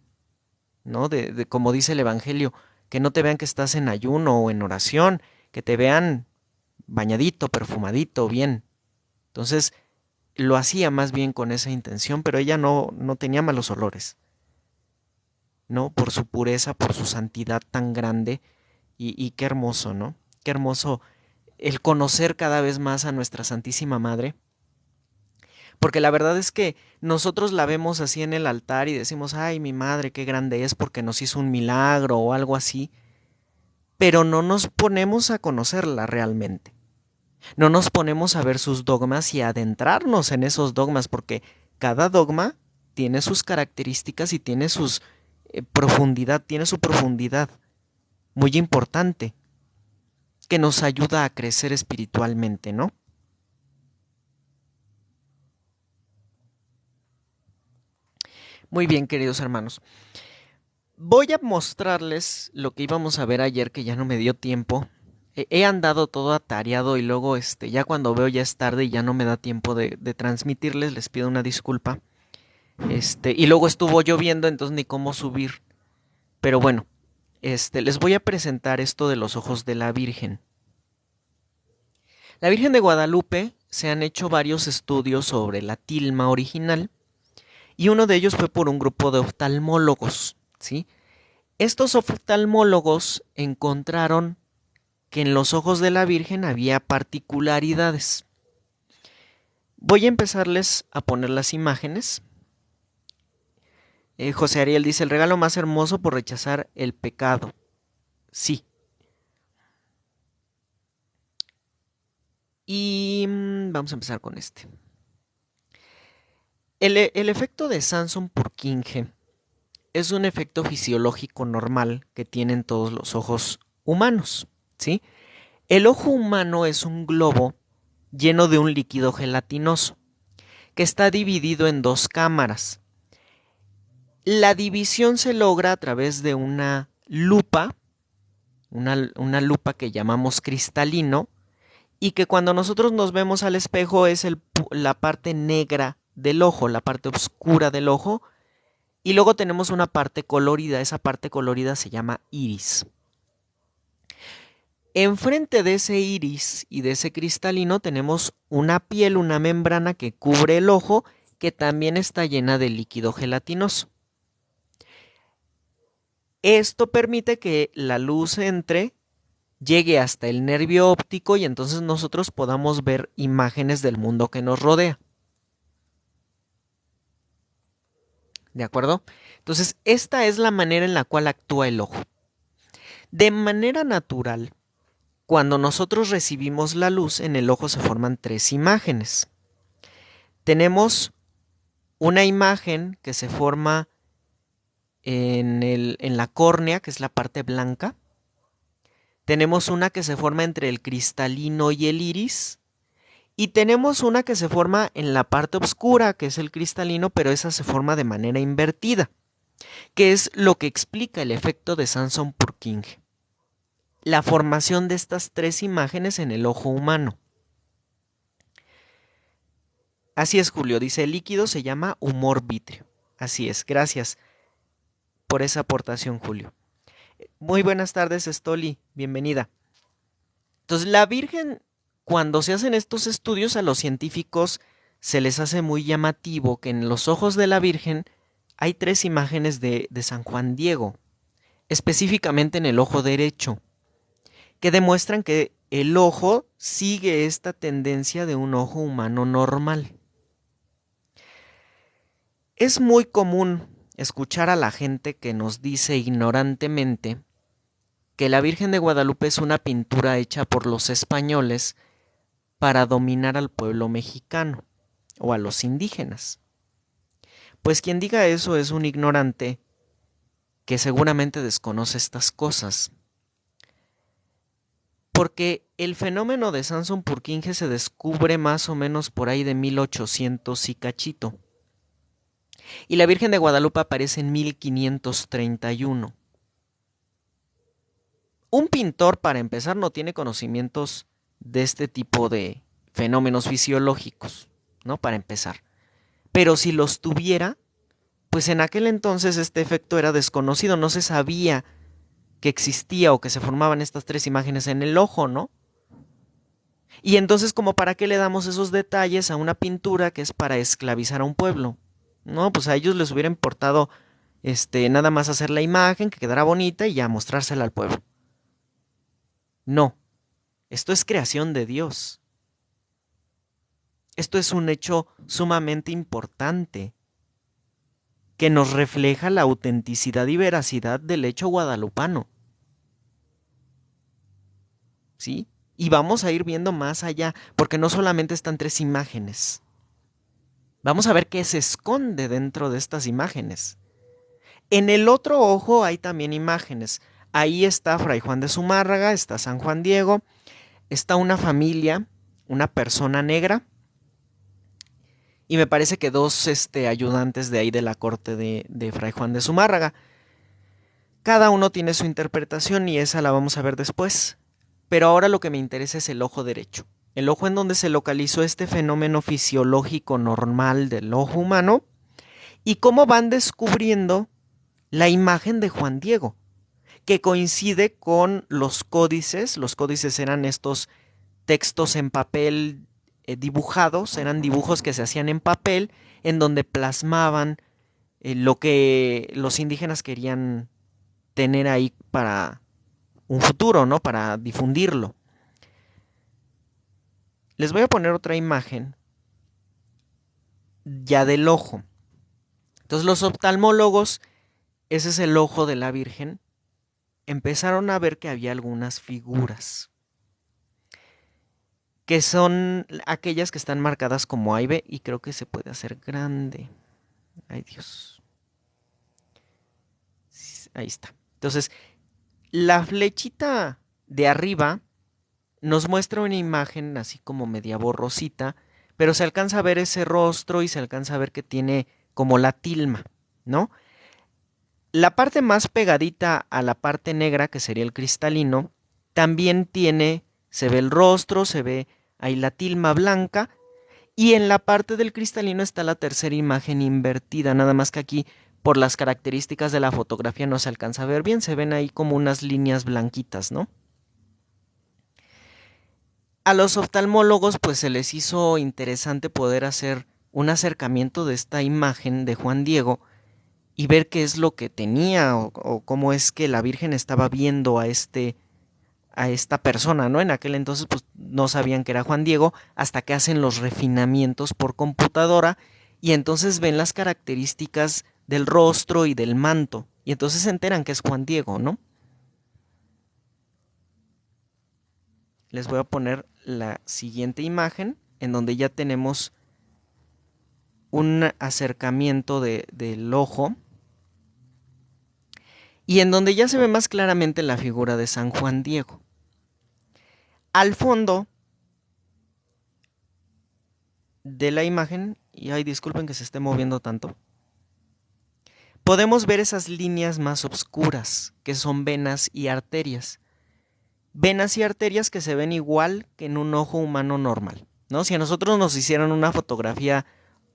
¿no? Como dice el Evangelio, que no te vean que estás en ayuno o en oración, que te vean bañadito, perfumadito, bien. Entonces, lo hacía más bien con esa intención, pero ella no tenía malos olores, ¿no? Por su pureza, por su santidad tan grande, y qué hermoso, ¿no? Qué hermoso el conocer cada vez más a nuestra Santísima Madre, porque la verdad es que nosotros la vemos así en el altar y decimos, ay, mi madre, qué grande es porque nos hizo un milagro o algo así, pero no nos ponemos a conocerla realmente. No nos ponemos a ver sus dogmas y a adentrarnos en esos dogmas, porque cada dogma tiene sus características y tiene tiene su profundidad muy importante, que nos ayuda a crecer espiritualmente, ¿no? Muy bien, queridos hermanos. Voy a mostrarles lo que íbamos a ver ayer, que ya no me dio tiempo. He andado todo atareado y luego ya cuando veo ya es tarde y ya no me da tiempo de transmitirles, les pido una disculpa. Y luego estuvo lloviendo, entonces ni cómo subir. Pero bueno, les voy a presentar esto de los ojos de la Virgen. La Virgen de Guadalupe, se han hecho varios estudios sobre la tilma original y uno de ellos fue por un grupo de oftalmólogos, ¿sí? Estos oftalmólogos encontraron que en los ojos de la Virgen había particularidades. Voy a empezarles a poner las imágenes. José Ariel dice, el regalo más hermoso por rechazar el pecado. Sí. Y vamos a empezar con este. El efecto de Sanson-Purkinje es un efecto fisiológico normal que tienen todos los ojos humanos, ¿sí? El ojo humano es un globo lleno de un líquido gelatinoso que está dividido en dos cámaras. La división se logra a través de una lupa, una lupa que llamamos cristalino, y que cuando nosotros nos vemos al espejo es la parte negra del ojo, la parte oscura del ojo, y luego tenemos una parte colorida, esa parte colorida se llama iris. Enfrente de ese iris y de ese cristalino tenemos una piel, una membrana que cubre el ojo, que también está llena de líquido gelatinoso. Esto permite que la luz entre, llegue hasta el nervio óptico y entonces nosotros podamos ver imágenes del mundo que nos rodea. ¿De acuerdo? Entonces, esta es la manera en la cual actúa el ojo. De manera natural, Cuando nosotros recibimos la luz, en el ojo se forman tres imágenes. Tenemos una imagen que se forma en la córnea, que es la parte blanca. Tenemos una que se forma entre el cristalino y el iris. Y tenemos una que se forma en la parte oscura, que es el cristalino, pero esa se forma de manera invertida, que es lo que explica el efecto de Sanson-Purkinje. La formación de estas tres imágenes en el ojo humano. Así es, Julio, dice, el líquido se llama humor vítreo. Así es, gracias por esa aportación, Julio. Muy buenas tardes, Stoli, bienvenida. Entonces, la Virgen, cuando se hacen estos estudios, a los científicos se les hace muy llamativo que en los ojos de la Virgen hay tres imágenes de San Juan Diego, específicamente en el ojo derecho, que demuestran que el ojo sigue esta tendencia de un ojo humano normal. Es muy común escuchar a la gente que nos dice ignorantemente que la Virgen de Guadalupe es una pintura hecha por los españoles para dominar al pueblo mexicano o a los indígenas. Pues quien diga eso es un ignorante que seguramente desconoce estas cosas. Porque el fenómeno de Sanson-Purkinje se descubre más o menos por ahí de 1800 y cachito. Y la Virgen de Guadalupe aparece en 1531. Un pintor, para empezar, no tiene conocimientos de este tipo de fenómenos fisiológicos, ¿no? Para empezar. Pero si los tuviera, pues en aquel entonces este efecto era desconocido, no se sabía que existía o que se formaban estas tres imágenes en el ojo, ¿no? Y entonces, ¿como para qué le damos esos detalles a una pintura que es para esclavizar a un pueblo? No, pues a ellos les hubiera importado nada más hacer la imagen, que quedara bonita y ya mostrársela al pueblo. No, esto es creación de Dios. Esto es un hecho sumamente importante que nos refleja la autenticidad y veracidad del hecho guadalupano. ¿Sí? Y vamos a ir viendo más allá, porque no solamente están tres imágenes. Vamos a ver qué se esconde dentro de estas imágenes. En el otro ojo hay también imágenes. Ahí está Fray Juan de Zumárraga, está San Juan Diego, está una familia, una persona negra, y me parece que dos ayudantes de ahí de la corte de Fray Juan de Zumárraga. Cada uno tiene su interpretación y esa la vamos a ver después. Pero ahora lo que me interesa es el ojo derecho. El ojo en donde se localizó este fenómeno fisiológico normal del ojo humano y cómo van descubriendo la imagen de Juan Diego, que coincide con los códices. Los códices eran estos textos en papel dibujados, eran dibujos que se hacían en papel en donde plasmaban lo que los indígenas querían tener ahí para un futuro, ¿no? Para difundirlo. Les voy a poner otra imagen ya del ojo. Entonces los oftalmólogos, ese es el ojo de la Virgen, empezaron a ver que había algunas figuras, que son aquellas que están marcadas como A y B, y creo que se puede hacer grande. Ay, Dios. Ahí está. Entonces, la flechita de arriba nos muestra una imagen así como media borrosita, pero se alcanza a ver ese rostro y se alcanza a ver que tiene como la tilma, ¿no? La parte más pegadita a la parte negra, que sería el cristalino, también tiene, se ve el rostro, se ve ahí la tilma blanca, y en la parte del cristalino está la tercera imagen invertida, nada más que aquí por las características de la fotografía no se alcanza a ver bien, se ven ahí como unas líneas blanquitas, ¿no? A los oftalmólogos pues se les hizo interesante poder hacer un acercamiento de esta imagen de Juan Diego y ver qué es lo que tenía o cómo es que la Virgen estaba viendo a esta persona, ¿no? En aquel entonces pues no sabían que era Juan Diego hasta que hacen los refinamientos por computadora y entonces ven las características del rostro y del manto y entonces se enteran que es Juan Diego, ¿no? les voy a poner la siguiente imagen en donde ya tenemos un acercamiento del ojo y en donde ya se ve más claramente la figura de San Juan Diego. Al fondo de la imagen, y ay, disculpen que se esté moviendo tanto, podemos ver esas líneas más oscuras, que son venas y arterias. Venas y arterias que se ven igual que en un ojo humano normal, ¿no? Si a nosotros nos hicieran una fotografía,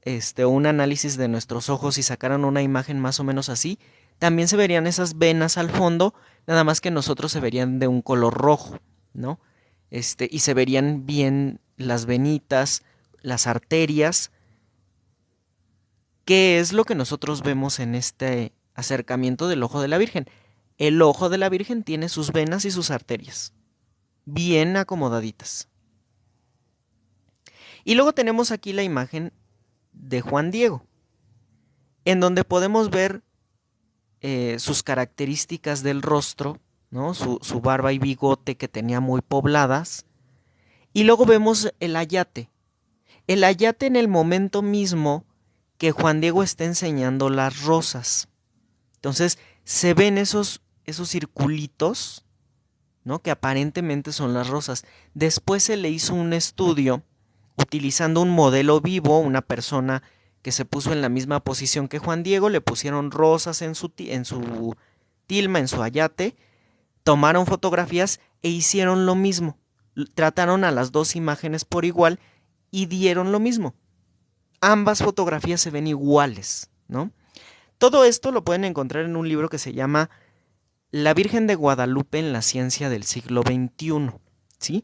o un análisis de nuestros ojos y sacaran una imagen más o menos así, también se verían esas venas al fondo, nada más que nosotros se verían de un color rojo, ¿no? Y se verían bien las venitas, las arterias, que es lo que nosotros vemos en este acercamiento del ojo de la Virgen. El ojo de la Virgen tiene sus venas y sus arterias bien acomodaditas. Y luego tenemos aquí la imagen de Juan Diego, en donde podemos ver sus características del rostro, ¿no? Su barba y bigote que tenía muy pobladas. Y luego vemos el ayate. El ayate en el momento mismo que Juan Diego está enseñando las rosas. Entonces se ven esos circulitos, ¿no? Que aparentemente son las rosas. Después se le hizo un estudio utilizando un modelo vivo, una persona que se puso en la misma posición que Juan Diego, le pusieron rosas en su tilma, en su ayate, tomaron fotografías e hicieron lo mismo. Trataron a las dos imágenes por igual y dieron lo mismo. Ambas fotografías se ven iguales, ¿no? Todo esto lo pueden encontrar en un libro que se llama La Virgen de Guadalupe en la ciencia del siglo XXI, ¿sí?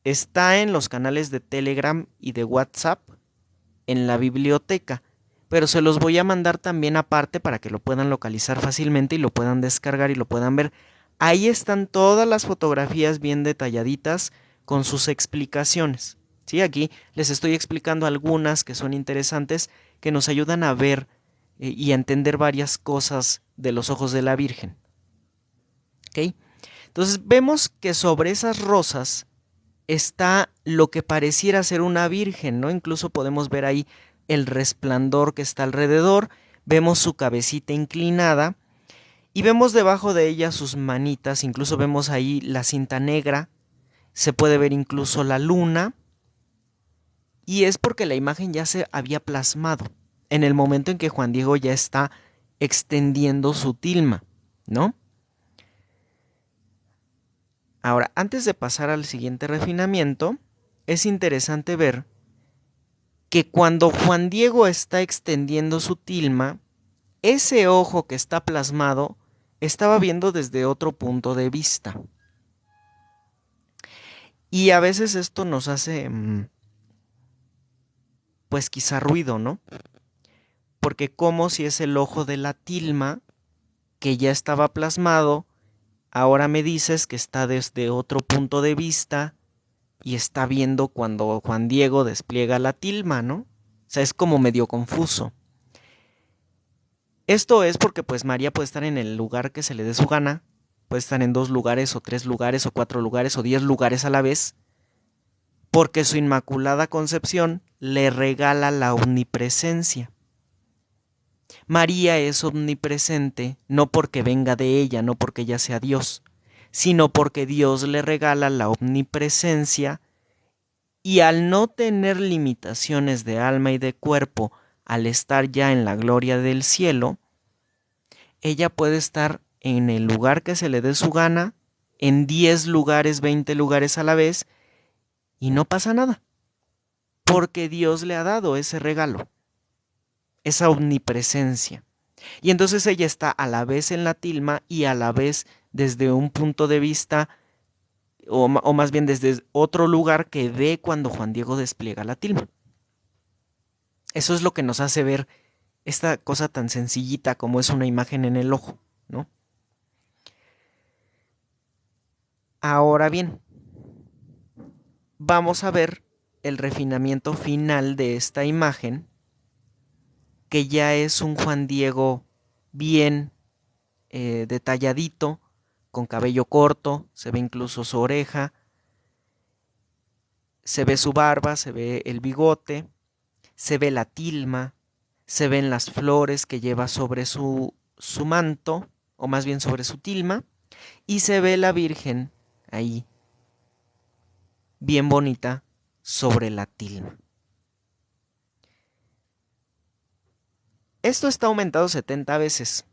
Está en los canales de Telegram y de WhatsApp en la biblioteca, pero se los voy a mandar también aparte para que lo puedan localizar fácilmente y lo puedan descargar y lo puedan ver. Ahí están todas las fotografías bien detalladitas con sus explicaciones. ¿Sí? Aquí les estoy explicando algunas que son interesantes, que nos ayudan a ver y a entender varias cosas de los ojos de la Virgen. ¿Ok? Entonces vemos que sobre esas rosas está lo que pareciera ser una virgen, ¿no? Incluso podemos ver ahí el resplandor que está alrededor, vemos su cabecita inclinada y vemos debajo de ella sus manitas, incluso vemos ahí la cinta negra, se puede ver incluso la luna, y es porque la imagen ya se había plasmado en el momento en que Juan Diego ya está extendiendo su tilma, ¿no? Ahora, antes de pasar al siguiente refinamiento, es interesante ver que cuando Juan Diego está extendiendo su tilma, ese ojo que está plasmado estaba viendo desde otro punto de vista. Y a veces esto nos hace, pues quizá ruido, ¿no? Porque como si es el ojo de la tilma que ya estaba plasmado, ahora me dices que está desde otro punto de vista y está viendo cuando Juan Diego despliega la tilma, ¿no? O sea, es como medio confuso. Esto es porque pues María puede estar en el lugar que se le dé su gana, puede estar en 2 lugares o 3 lugares o 4 lugares o 10 lugares a la vez, porque su Inmaculada Concepción le regala la omnipresencia. María es omnipresente no porque venga de ella, no porque ella sea Dios, sino porque Dios le regala la omnipresencia y al no tener limitaciones de alma y de cuerpo, al estar ya en la gloria del cielo, ella puede estar en el lugar que se le dé su gana, en 10 lugares, 20 lugares a la vez, y no pasa nada, porque Dios le ha dado ese regalo, esa omnipresencia. Y entonces ella está a la vez en la tilma y a la vez desde un punto de vista, o más bien desde otro lugar que ve cuando Juan Diego despliega la tilma. Eso es lo que nos hace ver esta cosa tan sencillita como es una imagen en el ojo, ¿no? Ahora bien, vamos a ver el refinamiento final de esta imagen, que ya es un Juan Diego bien detalladito, con cabello corto, se ve incluso su oreja, se ve su barba, se ve el bigote, se ve la tilma, se ven las flores que lleva sobre su manto, o más bien sobre su tilma, y se ve la Virgen ahí, bien bonita, sobre la tilma. Esto está aumentado 70 veces.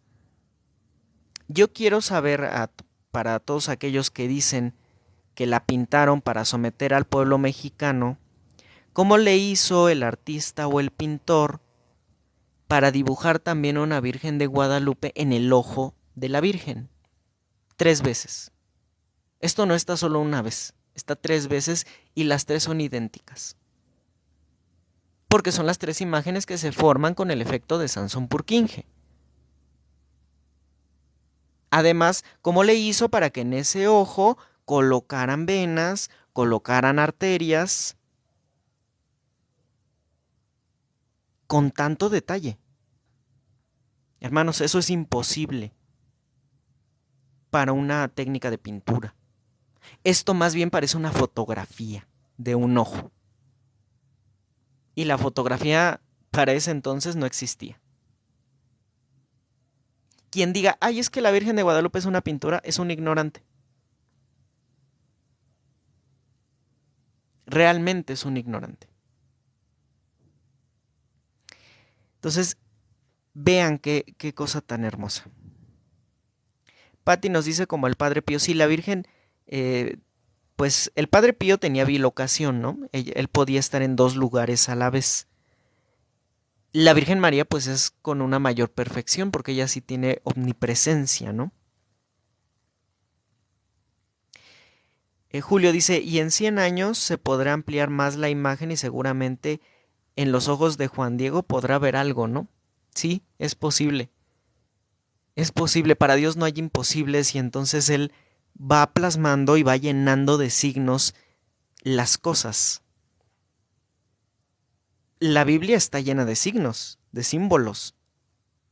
Yo quiero saber, para todos aquellos que dicen que la pintaron para someter al pueblo mexicano, ¿cómo le hizo el artista o el pintor para dibujar también una Virgen de Guadalupe en el ojo de la Virgen? 3 veces. Esto no está solo una vez, está 3 veces y las 3 son idénticas. Porque son las 3 imágenes que se forman con el efecto de Sanson-Purkinje. Además, ¿cómo le hizo para que en ese ojo colocaran venas, colocaran arterias con tanto detalle? Hermanos, eso es imposible para una técnica de pintura. Esto más bien parece una fotografía de un ojo. Y la fotografía para ese entonces no existía. Quien diga, ay, es que la Virgen de Guadalupe es una pintura, es un ignorante. Realmente es un ignorante. Entonces, vean qué cosa tan hermosa. Patti nos dice como el Padre Pío, sí, la Virgen, pues el Padre Pío tenía bilocación, ¿no? Él podía estar en 2 lugares a la vez. La Virgen María pues es con una mayor perfección porque ella sí tiene omnipresencia, ¿no? Julio dice, y en 100 años se podrá ampliar más la imagen y seguramente en los ojos de Juan Diego podrá ver algo, ¿no? Sí, es posible. Es posible, para Dios no hay imposibles y entonces Él va plasmando y va llenando de signos las cosas. La Biblia está llena de signos, de símbolos,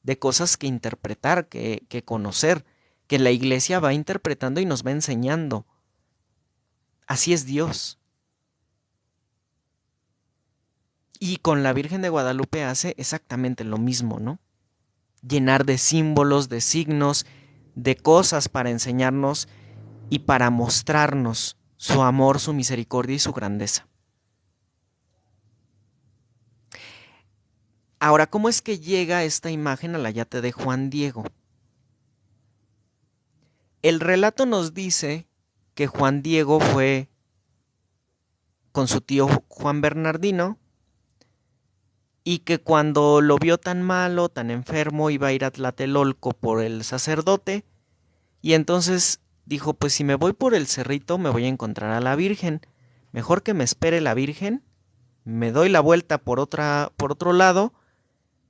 de cosas que interpretar, que conocer, que la iglesia va interpretando y nos va enseñando. Así es Dios. Y con la Virgen de Guadalupe hace exactamente lo mismo, ¿no? Llenar de símbolos, de signos, de cosas para enseñarnos y para mostrarnos su amor, su misericordia y su grandeza. Ahora, ¿cómo es que llega esta imagen al ayate de Juan Diego? El relato nos dice que Juan Diego fue con su tío Juan Bernardino y que cuando lo vio tan malo, tan enfermo, iba a ir a Tlatelolco por el sacerdote y entonces dijo, pues si me voy por el cerrito me voy a encontrar a la Virgen, mejor que me espere la Virgen, me doy la vuelta por otro lado,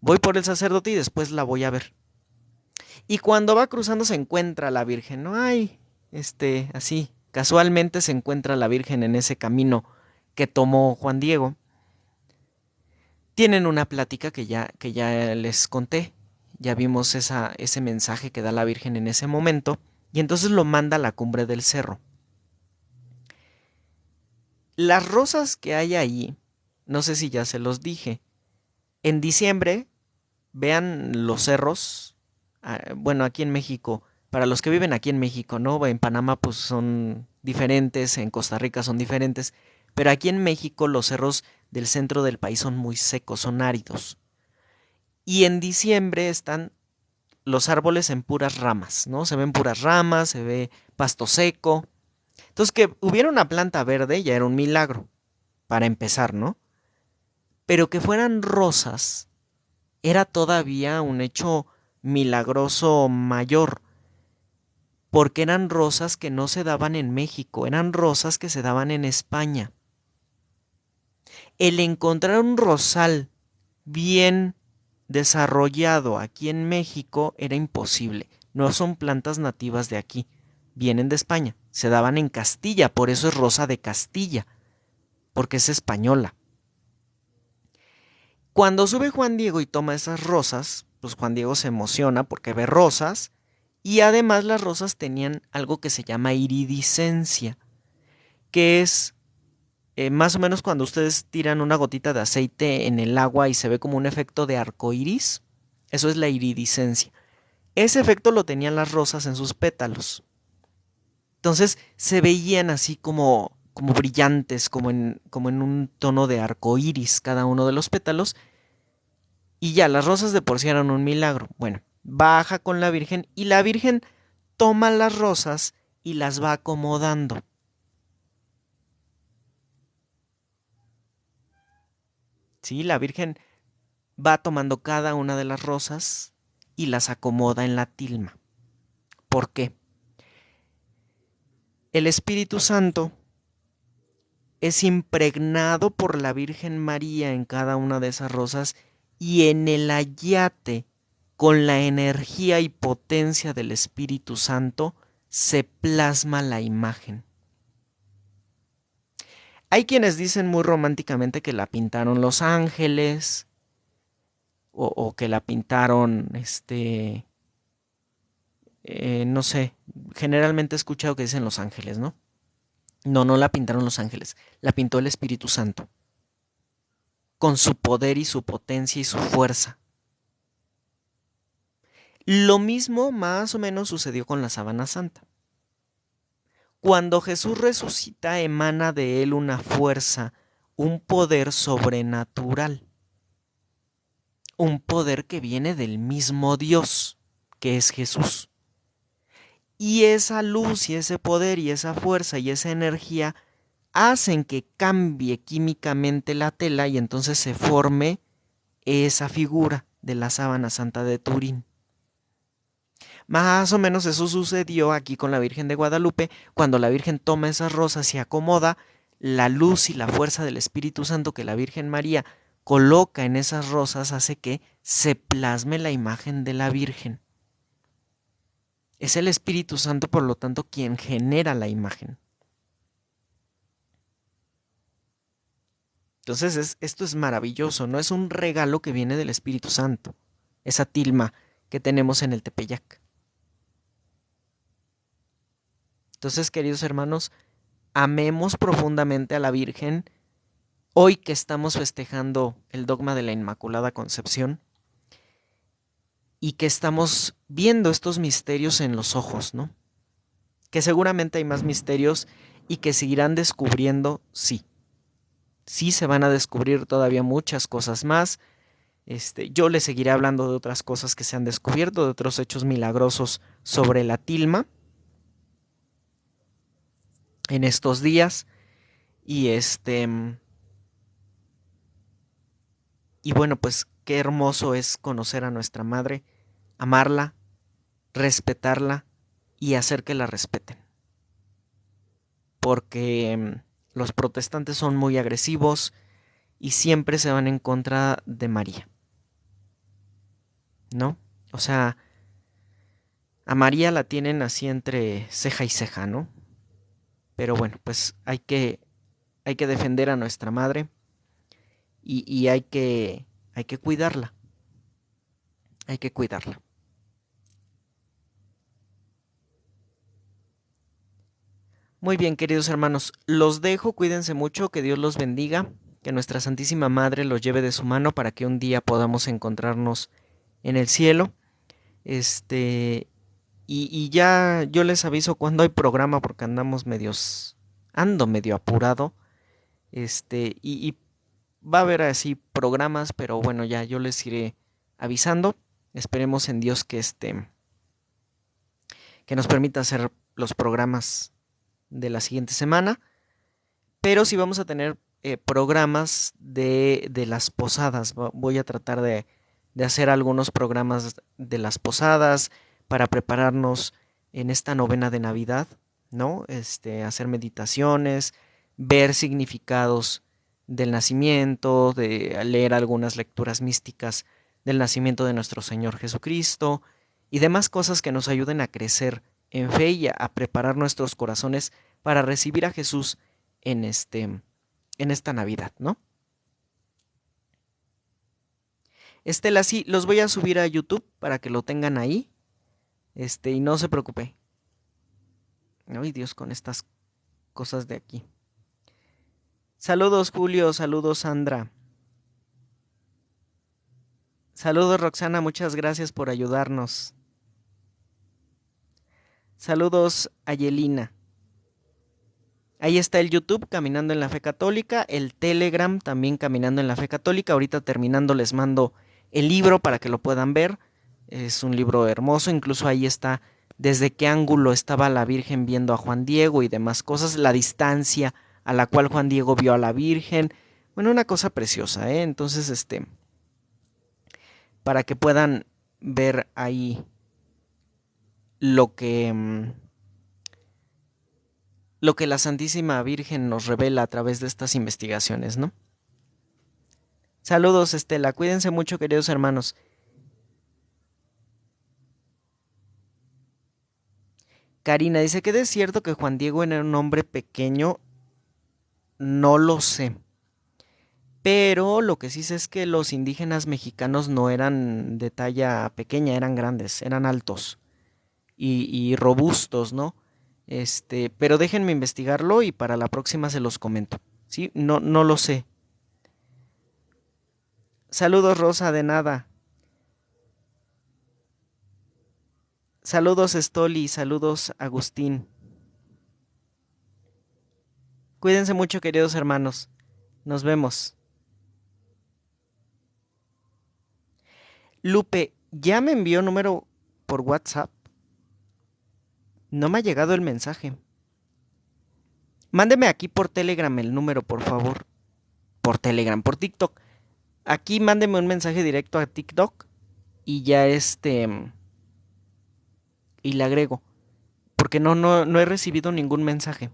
voy por el sacerdote y después la voy a ver. Y cuando va cruzando se encuentra la Virgen, no hay, así, casualmente se encuentra la Virgen en ese camino que tomó Juan Diego. Tienen una plática que ya les conté, ya vimos ese mensaje que da la Virgen en ese momento, y entonces lo manda a la cumbre del cerro. Las rosas que hay ahí, no sé si ya se los dije, en diciembre, vean los cerros, bueno, aquí en México, para los que viven aquí en México, ¿no? En Panamá pues son diferentes, en Costa Rica son diferentes, pero aquí en México los cerros del centro del país son muy secos, son áridos. Y en diciembre están los árboles en puras ramas, ¿no? Se ven puras ramas, se ve pasto seco. Entonces que hubiera una planta verde ya era un milagro, para empezar, ¿no? Pero que fueran rosas era todavía un hecho milagroso mayor, porque eran rosas que no se daban en México, eran rosas que se daban en España. El encontrar un rosal bien desarrollado aquí en México era imposible. No son plantas nativas de aquí, vienen de España, se daban en Castilla, por eso es rosa de Castilla, porque es española. Cuando sube Juan Diego y toma esas rosas, pues Juan Diego se emociona porque ve rosas Y además las rosas tenían algo que se llama iridiscencia, que es más o menos cuando ustedes tiran una gotita de aceite en el agua y se ve como un efecto de arco iris. Eso es la iridiscencia. Ese efecto lo tenían las rosas en sus pétalos. Entonces se veían así como brillantes, como en un tono de arco iris cada uno de los pétalos. Y ya, las rosas de por sí eran un milagro. Bueno, baja con la Virgen y la Virgen toma las rosas y las va acomodando. Sí, la Virgen va tomando cada una de las rosas y las acomoda en la tilma. ¿Por qué? El Espíritu Santo es impregnado por la Virgen María en cada una de esas rosas y en el ayate, con la energía y potencia del Espíritu Santo, se plasma la imagen. Hay quienes dicen muy románticamente que la pintaron los ángeles o que la pintaron, no sé, generalmente he escuchado que dicen los ángeles, ¿no? No, no la pintaron los ángeles, la pintó el Espíritu Santo, con su poder y su potencia y su fuerza. Lo mismo más o menos sucedió con la sábana santa. Cuando Jesús resucita, emana de él una fuerza, un poder sobrenatural, un poder que viene del mismo Dios, que es Jesús. Y esa luz y ese poder y esa fuerza y esa energía hacen que cambie químicamente la tela y entonces se forme esa figura de la sábana santa de Turín. Más o menos eso sucedió aquí con la Virgen de Guadalupe, cuando la Virgen toma esas rosas y acomoda, la luz y la fuerza del Espíritu Santo que la Virgen María coloca en esas rosas hace que se plasme la imagen de la Virgen. Es el Espíritu Santo, por lo tanto, quien genera la imagen. Entonces esto es maravilloso, ¿no? Es un regalo que viene del Espíritu Santo, esa tilma que tenemos en el Tepeyac. Entonces, queridos hermanos, amemos profundamente a la Virgen hoy que estamos festejando el dogma de la Inmaculada Concepción y que estamos viendo estos misterios en los ojos, ¿no? Que seguramente hay más misterios y que seguirán descubriendo, sí. Sí se van a descubrir todavía muchas cosas más. Yo les seguiré hablando de otras cosas que se han descubierto, de otros hechos milagrosos sobre la tilma en estos días. Y y bueno, pues qué hermoso es conocer a nuestra madre, amarla, respetarla y hacer que la respeten. Porque los protestantes son muy agresivos y siempre se van en contra de María, ¿no? O sea, a María la tienen así entre ceja y ceja, ¿no? Pero bueno, pues hay que defender a nuestra madre y hay que cuidarla, hay que cuidarla. Muy bien, queridos hermanos, los dejo, cuídense mucho, que Dios los bendiga, que nuestra Santísima Madre los lleve de su mano para que un día podamos encontrarnos en el cielo. Y ya yo les aviso cuando hay programa porque ando medio apurado. Y va a haber así programas, pero bueno, ya yo les iré avisando. Esperemos en Dios que nos permita hacer los programas de la siguiente semana. Pero sí vamos a tener programas de las posadas. Voy a tratar de hacer algunos programas de las posadas para prepararnos en esta novena de Navidad, ¿no? Hacer meditaciones, ver significados del nacimiento, de leer algunas lecturas místicas del nacimiento de nuestro Señor Jesucristo y demás cosas que nos ayuden a crecer en fe y a preparar nuestros corazones para recibir a Jesús en esta Navidad, ¿no? Estela, sí, los voy a subir a YouTube para que lo tengan ahí. Y no se preocupe. Ay, Dios, con estas cosas de aquí. Saludos, Julio. Saludos, Sandra. Saludos, Roxana. Muchas gracias por ayudarnos. Saludos, Ayelina. Ahí está el YouTube, Caminando en la Fe Católica, el Telegram, también Caminando en la Fe Católica. Ahorita terminando les mando el libro para que lo puedan ver. Es un libro hermoso, incluso ahí está desde qué ángulo estaba la Virgen viendo a Juan Diego y demás cosas, la distancia a la cual Juan Diego vio a la Virgen. Bueno, una cosa preciosa, ¿eh? Entonces, para que puedan ver ahí lo que la Santísima Virgen nos revela a través de estas investigaciones, ¿no? Saludos, Estela. Cuídense mucho, queridos hermanos. Karina dice que es cierto que Juan Diego era un hombre pequeño. No lo sé. Pero lo que sí sé es que los indígenas mexicanos no eran de talla pequeña, eran grandes, eran altos y robustos, ¿no? Pero déjenme investigarlo y para la próxima se los comento. ¿Sí? No, no lo sé. Saludos, Rosa, de nada. Saludos, Stoli, saludos, Agustín. Cuídense mucho, queridos hermanos. Nos vemos. Lupe, ¿ya me envió número por WhatsApp? No me ha llegado el mensaje. Mándeme aquí por Telegram el número, por favor. Por Telegram, por TikTok. Aquí mándeme un mensaje directo a TikTok y ya y le agrego. Porque no he recibido ningún mensaje.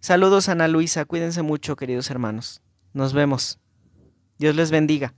Saludos, Ana Luisa. Cuídense mucho, queridos hermanos. Nos vemos. Dios les bendiga.